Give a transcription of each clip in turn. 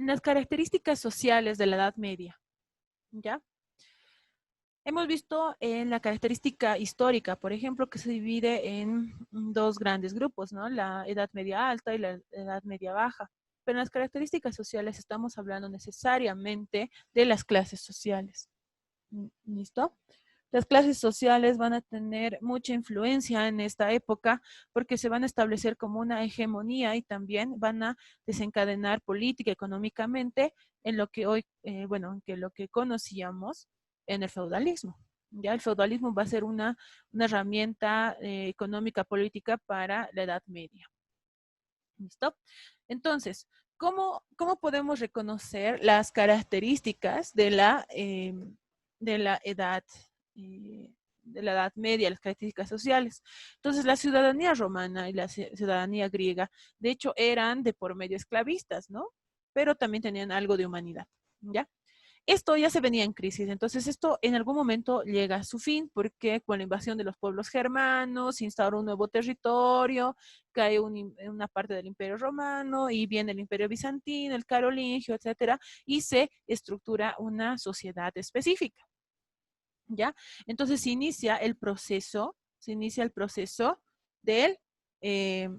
Las características sociales de la Edad Media, ¿ya? Hemos visto en la característica histórica, por ejemplo, que se divide en dos grandes grupos, ¿no? La Edad Media Alta y la Edad Media Baja. Pero en las características sociales estamos hablando necesariamente de las clases sociales. ¿Listo? Las clases sociales van a tener mucha influencia en esta época porque se van a establecer como una hegemonía y también van a desencadenar política económicamente en lo que hoy, que lo que conocíamos en el feudalismo. Ya el feudalismo va a ser una herramienta económica política para la Edad Media. ¿Listo? Entonces, ¿cómo podemos reconocer las características de la edad, de la Edad Media, las características sociales? Entonces, la ciudadanía romana y la ciudadanía griega, de hecho, eran de por medio esclavistas, ¿no? Pero también tenían algo de humanidad, ¿ya? Esto ya se venía en crisis, entonces esto en algún momento llega a su fin porque con la invasión de los pueblos germanos se instaura un nuevo territorio, cae una parte del Imperio Romano y viene el Imperio Bizantino, el Carolingio, etcétera, y se estructura una sociedad específica, ¿ya? Entonces se inicia el proceso del, eh,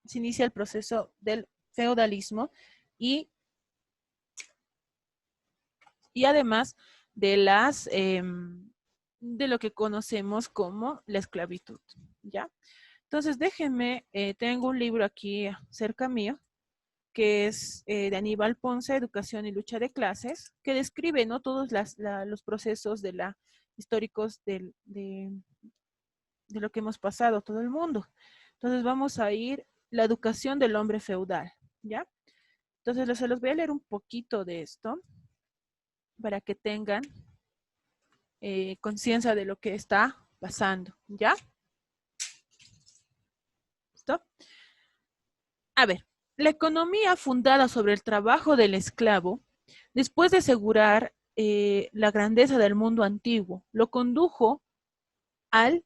se inicia el proceso del feudalismo y además de de lo que conocemos como la esclavitud, ¿ya? Entonces, déjenme, tengo un libro aquí cerca mío, que es de Aníbal Ponce, Educación y Lucha de Clases, que describe, ¿no? Todos los procesos históricos de lo que hemos pasado todo el mundo. Entonces, vamos a ir la educación del hombre feudal, ¿ya? Entonces, se los voy a leer un poquito de esto para que tengan conciencia de lo que está pasando, ¿ya? ¿Listo? A ver, la economía fundada sobre el trabajo del esclavo, después de asegurar la grandeza del mundo antiguo, lo condujo al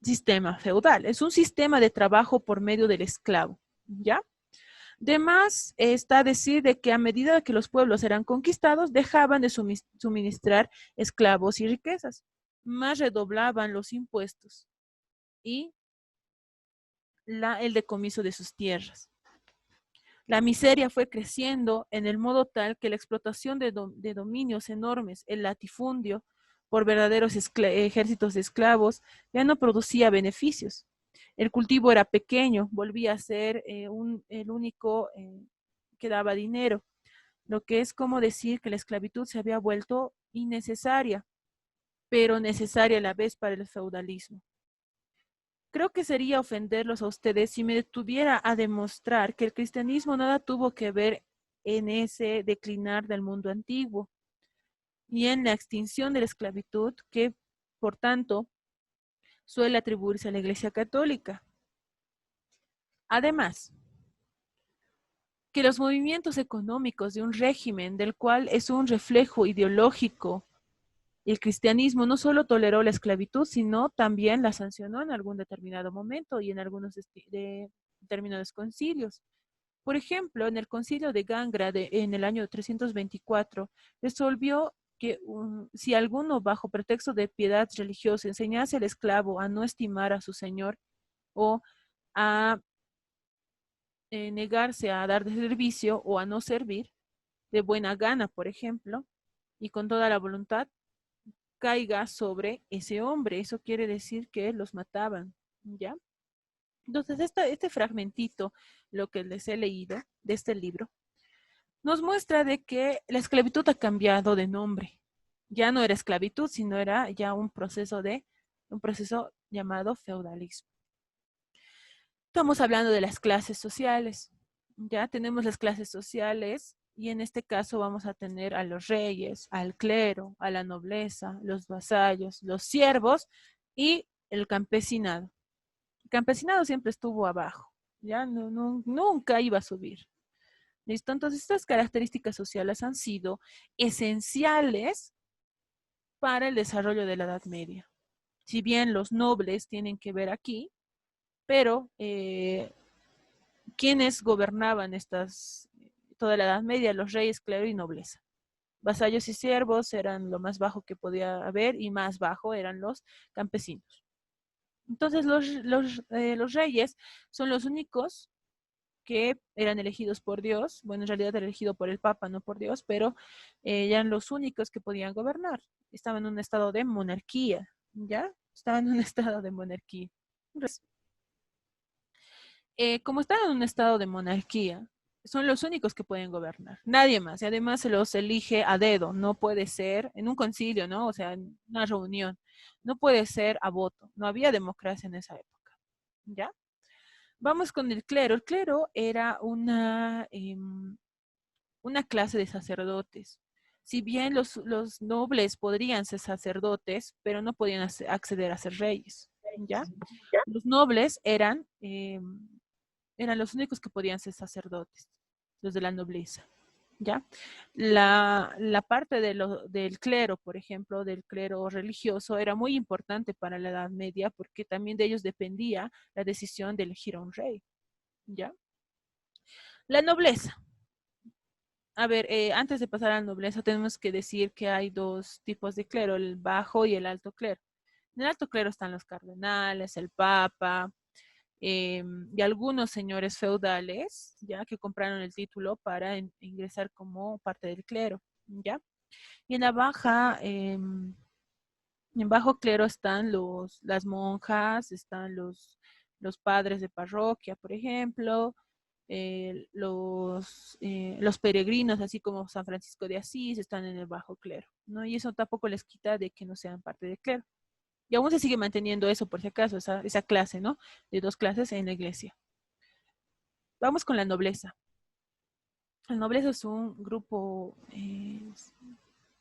sistema feudal. Es un sistema de trabajo por medio del esclavo, ¿ya? Además, está decir de que a medida que los pueblos eran conquistados, dejaban de suministrar esclavos y riquezas, más redoblaban los impuestos y el decomiso de sus tierras. La miseria fue creciendo en el modo tal que la explotación de dominios enormes, el latifundio por verdaderos ejércitos de esclavos, ya no producía beneficios. El cultivo era pequeño, volvía a ser el único que daba dinero, lo que es como decir que la esclavitud se había vuelto innecesaria, pero necesaria a la vez para el feudalismo. Creo que sería ofenderlos a ustedes si me detuviera a demostrar que el cristianismo nada tuvo que ver en ese declinar del mundo antiguo y en la extinción de la esclavitud que, por tanto, suele atribuirse a la Iglesia Católica. Además, que los movimientos económicos de un régimen del cual es un reflejo ideológico, el cristianismo no solo toleró la esclavitud, sino también la sancionó en algún determinado momento y en algunos determinados concilios. Por ejemplo, en el concilio de Gangra en el año 324, resolvió que si alguno bajo pretexto de piedad religiosa enseñase al esclavo a no estimar a su señor o a negarse a dar de servicio o a no servir, de buena gana, por ejemplo, y con toda la voluntad, caiga sobre ese hombre. Eso quiere decir que los mataban, ¿ya? Entonces, este fragmentito, lo que les he leído de este libro, nos muestra de que la esclavitud ha cambiado de nombre. Ya no era esclavitud, sino era ya un proceso llamado feudalismo. Estamos hablando de las clases sociales. Ya tenemos las clases sociales y en este caso vamos a tener a los reyes, al clero, a la nobleza, los vasallos, los siervos y el campesinado. El campesinado siempre estuvo abajo, ya nunca iba a subir. ¿Listo? Entonces estas características sociales han sido esenciales para el desarrollo de la Edad Media. Si bien los nobles tienen que ver aquí, pero ¿quiénes gobernaban toda la Edad Media, los reyes, clero y nobleza. Vasallos y siervos eran lo más bajo que podía haber y más bajo eran los campesinos. Entonces los reyes son los únicos que eran elegidos por Dios, bueno, en realidad era elegido por el Papa, no por Dios, pero eran los únicos que podían gobernar. Estaban en un estado de monarquía, ¿ya? Estaban en un estado de monarquía. Entonces, como están en un estado de monarquía, son los únicos que pueden gobernar, nadie más. Y además se los elige a dedo, no puede ser en un concilio, ¿no? O sea, en una reunión, no puede ser a voto. No había democracia en esa época, ¿ya? Vamos con el clero. El clero era una clase de sacerdotes. Si bien los nobles podrían ser sacerdotes, pero no podían acceder a ser reyes, ¿ya? Los nobles eran los únicos que podían ser sacerdotes, los de la nobleza, ¿ya? La parte del clero, por ejemplo, del clero religioso, era muy importante para la Edad Media porque también de ellos dependía la decisión de elegir a un rey, ¿ya? La nobleza. A ver, antes de pasar a la nobleza, tenemos que decir que hay dos tipos de clero, el bajo y el alto clero. En el alto clero están los cardenales, el papa, y algunos señores feudales, ya que compraron el título para ingresar como parte del clero, ya. Y en bajo clero están las monjas, están los padres de parroquia, por ejemplo, los peregrinos, así como San Francisco de Asís, están en el bajo clero, ¿no? Y eso tampoco les quita de que no sean parte del clero. Y aún se sigue manteniendo eso, por si acaso, esa clase, ¿no? De dos clases en la iglesia. Vamos con la nobleza. La nobleza es un grupo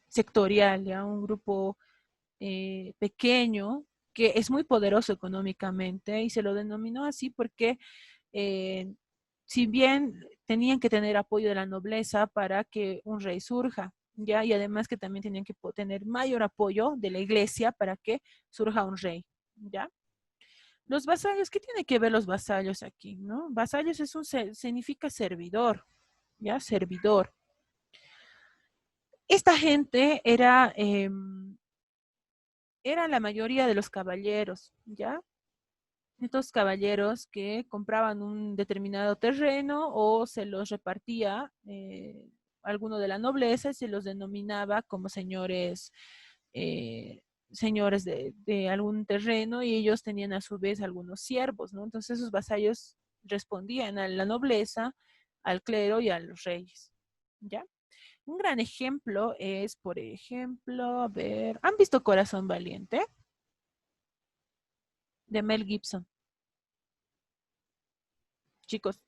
sectorial, ¿ya? Un grupo pequeño que es muy poderoso económicamente y se lo denominó así porque eh, si bien tenían que tener apoyo de la nobleza para que un rey surja, ¿ya? Y además que también tenían que tener mayor apoyo de la iglesia para que surja un rey, ¿ya? Los vasallos, ¿qué tiene que ver los vasallos aquí, no? Vasallos significa servidor, ¿ya? Servidor. Esta gente era la mayoría de los caballeros, ¿ya? Estos caballeros que compraban un determinado terreno o se los repartía alguno de la nobleza y se los denominaba como eh, señores de algún terreno y ellos tenían a su vez algunos siervos, ¿no? Entonces esos vasallos respondían a la nobleza, al clero y a los reyes, ¿ya? Un gran ejemplo es, por ejemplo, a ver, ¿han visto Corazón Valiente? De Mel Gibson. Chicos,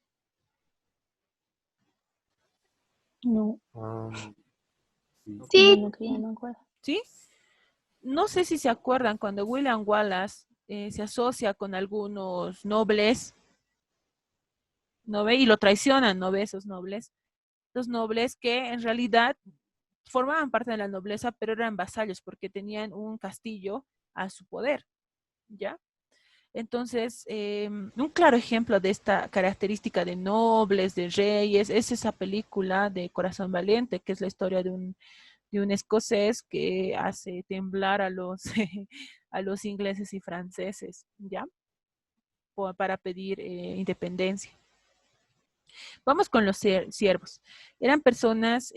No, Sí. sí, no, no me acuerdo. ¿sí? No sé si se acuerdan cuando William Wallace se asocia con algunos nobles, ¿no ve? Y lo traicionan, ¿no ve? Esos nobles. Los nobles que en realidad formaban parte de la nobleza, pero eran vasallos porque tenían un castillo a su poder, ¿ya? Entonces, un claro ejemplo de esta característica de nobles, de reyes, es esa película de Corazón Valiente, que es la historia de un escocés que hace temblar a los, a los ingleses y franceses, ¿ya? Para pedir independencia. Vamos con los siervos. Eran personas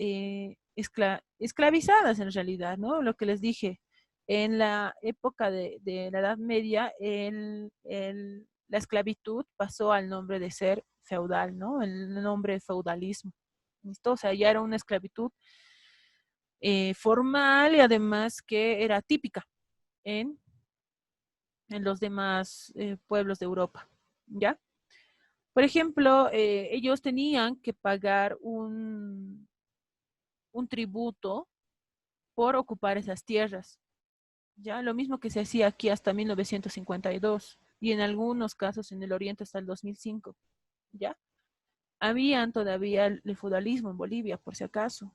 esclavizadas en realidad, ¿no? Lo que les dije, en la época de la Edad Media, la esclavitud pasó al nombre de ser feudal, ¿no? El nombre de feudalismo. ¿Listo? O sea, ya era una esclavitud formal y además que era típica en, en los demás pueblos de Europa, ¿ya? Por ejemplo, ellos tenían que pagar un tributo por ocupar esas tierras, ¿ya? Lo mismo que se hacía aquí hasta 1952 y en algunos casos en el Oriente hasta el 2005, ¿ya? Habían todavía el feudalismo en Bolivia, por si acaso,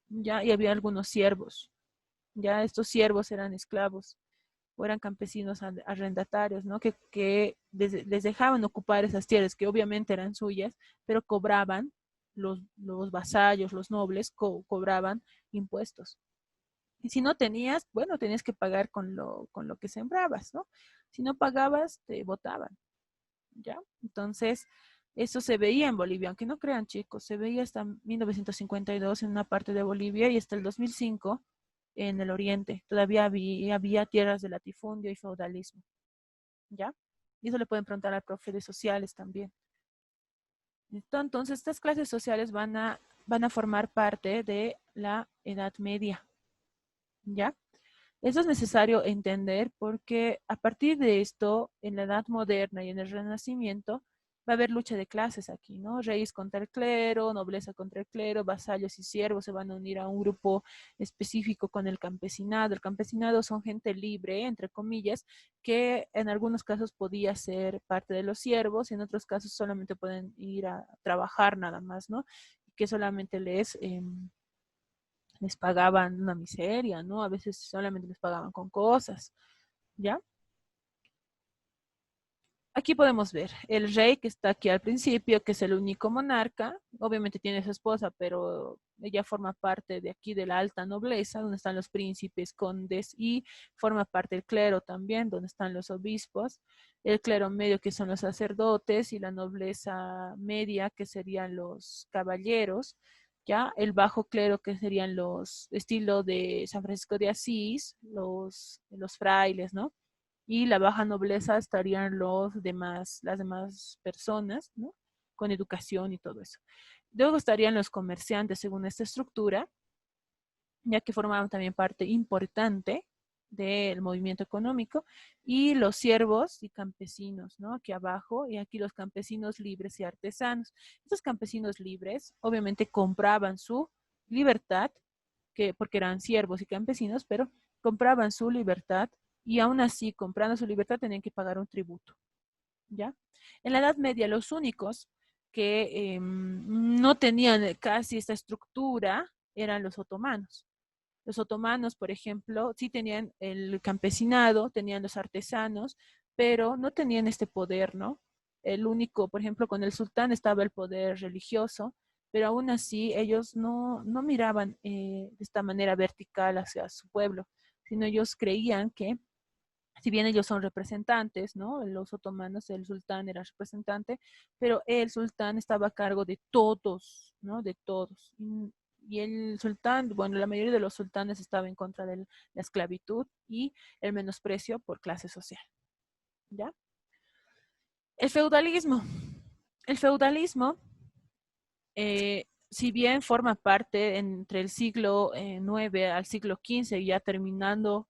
¿ya? Y había algunos siervos, ¿ya? Estos siervos eran esclavos o eran campesinos arrendatarios, ¿no? Que les dejaban ocupar esas tierras que obviamente eran suyas, pero cobraban los vasallos, los nobles, cobraban impuestos. Y si no tenías, bueno, tenías que pagar con lo que sembrabas, ¿no? Si no pagabas, te votaban, ¿ya? Entonces, eso se veía en Bolivia, aunque no crean chicos, se veía hasta 1952 en una parte de Bolivia y hasta el 2005 en el oriente. Todavía había tierras de latifundio y feudalismo, ¿ya? Y eso le pueden preguntar al profe de sociales también. Entonces, estas clases sociales van a formar parte de la Edad Media, ¿ya? Eso es necesario entender porque a partir de esto, en la Edad Moderna y en el Renacimiento, va a haber lucha de clases aquí, ¿no? Reyes contra el clero, nobleza contra el clero, vasallos y siervos se van a unir a un grupo específico con el campesinado. El campesinado son gente libre, entre comillas, que en algunos casos podía ser parte de los siervos y en otros casos solamente pueden ir a trabajar nada más, ¿no? Que solamente les pagaban una miseria, ¿no? A veces solamente les pagaban con cosas, ¿ya? Aquí podemos ver el rey que está aquí al principio, que es el único monarca. Obviamente tiene su esposa, pero ella forma parte de aquí de la alta nobleza, donde están los príncipes, condes y forma parte del clero también, donde están los obispos. El clero medio, que son los sacerdotes, y la nobleza media, que serían los caballeros. Ya el bajo clero, que serían los estilo de San Francisco de Asís, los frailes, ¿no? Y la baja nobleza estarían las demás personas, ¿no? Con educación y todo eso. Luego estarían los comerciantes según esta estructura, ya que formaban también parte importante del movimiento económico, y los siervos y campesinos, ¿no? Aquí abajo, y aquí los campesinos libres y artesanos. Estos campesinos libres obviamente compraban su libertad, porque eran siervos y campesinos, pero compraban su libertad y aún así, comprando su libertad, tenían que pagar un tributo, ¿ya? En la Edad Media, los únicos que no tenían casi esta estructura eran los otomanos. Los otomanos, por ejemplo, sí tenían el campesinado, tenían los artesanos, pero no tenían este poder, ¿no? El único, por ejemplo, con el sultán estaba el poder religioso, pero aún así ellos no miraban de esta manera vertical hacia su pueblo, sino ellos creían que si bien ellos son representantes, ¿no? Los otomanos, el sultán era representante, pero el sultán estaba a cargo de todos, ¿no? De todos. Y el sultán, bueno, la mayoría de los sultanes estaba en contra de la esclavitud y el menosprecio por clase social, ¿ya? El feudalismo. El feudalismo, si bien forma parte entre el siglo IX al siglo XV, ya terminando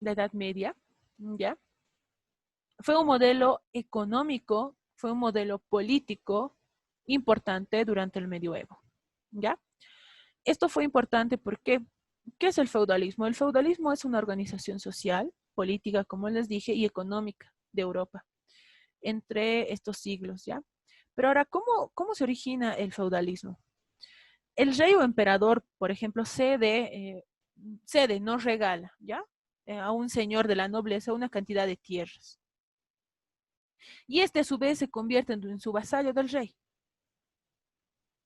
la Edad Media, ¿ya? Fue un modelo económico, fue un modelo político importante durante el medioevo, ¿ya? Esto fue importante porque, ¿qué es el feudalismo? El feudalismo es una organización social, política, como les dije, y económica de Europa entre estos siglos, ¿ya? Pero ahora, ¿cómo se origina el feudalismo? El rey o emperador, por ejemplo, cede, no regala, ¿ya? A un señor de la nobleza una cantidad de tierras. Y este a su vez se convierte en su vasallo del rey.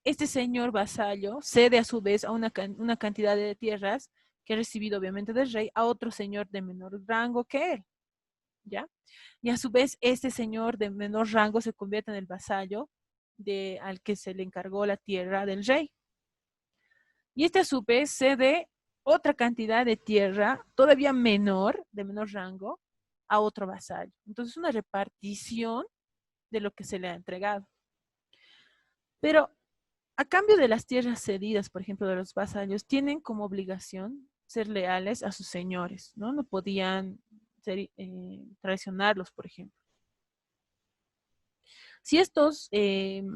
Este señor vasallo cede a su vez a una cantidad de tierras que ha recibido obviamente del rey a otro señor de menor rango que él, ¿ya? Y a su vez este señor de menor rango se convierte en el vasallo al que se le encargó la tierra del rey. Y este a su vez cede otra cantidad de tierra todavía menor, de menor rango, a otro vasallo. Entonces una repartición de lo que se le ha entregado. Pero a cambio de las tierras cedidas, por ejemplo, de los vasallos, tienen como obligación ser leales a sus señores, ¿no? No podían traicionarlos, por ejemplo. Si estos, si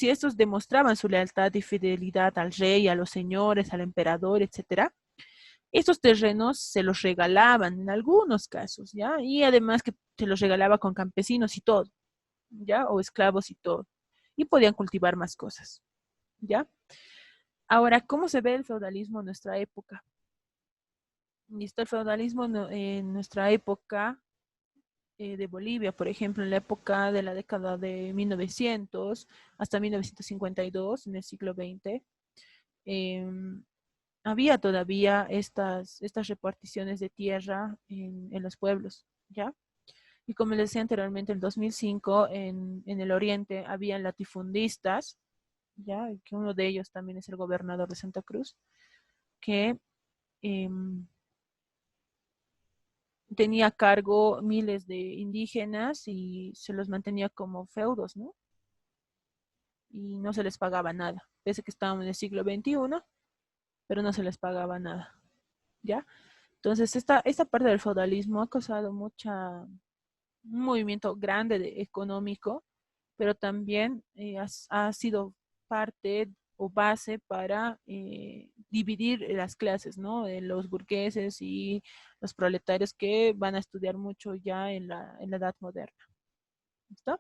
estos demostraban su lealtad y fidelidad al rey, a los señores, al emperador, etcétera, estos terrenos se los regalaban en algunos casos, ¿ya? Y además que se los regalaba con campesinos y todo, ¿ya? O esclavos y todo. Y podían cultivar más cosas, ¿ya? Ahora, ¿cómo se ve el feudalismo en nuestra época? Y está el feudalismo en nuestra época. de Bolivia, por ejemplo, en la época de la década de 1900 hasta 1952, en el siglo XX, em, había todavía estas reparticiones de tierra en los pueblos, ¿ya? Y como les decía anteriormente, en 2005 en el oriente habían latifundistas, ¿ya? Que uno de ellos también es el gobernador de Santa Cruz, que em, tenía a cargo miles de indígenas y se los mantenía como feudos, ¿no? Y no se les pagaba nada, pese a que estábamos en el siglo XXI, pero no se les pagaba nada, ¿ya? Entonces, esta parte del feudalismo ha causado un movimiento grande económico, pero también ha sido parte o base para dividir las clases, ¿no? Los burgueses y los proletarios que van a estudiar mucho ya en la edad moderna. ¿Listo?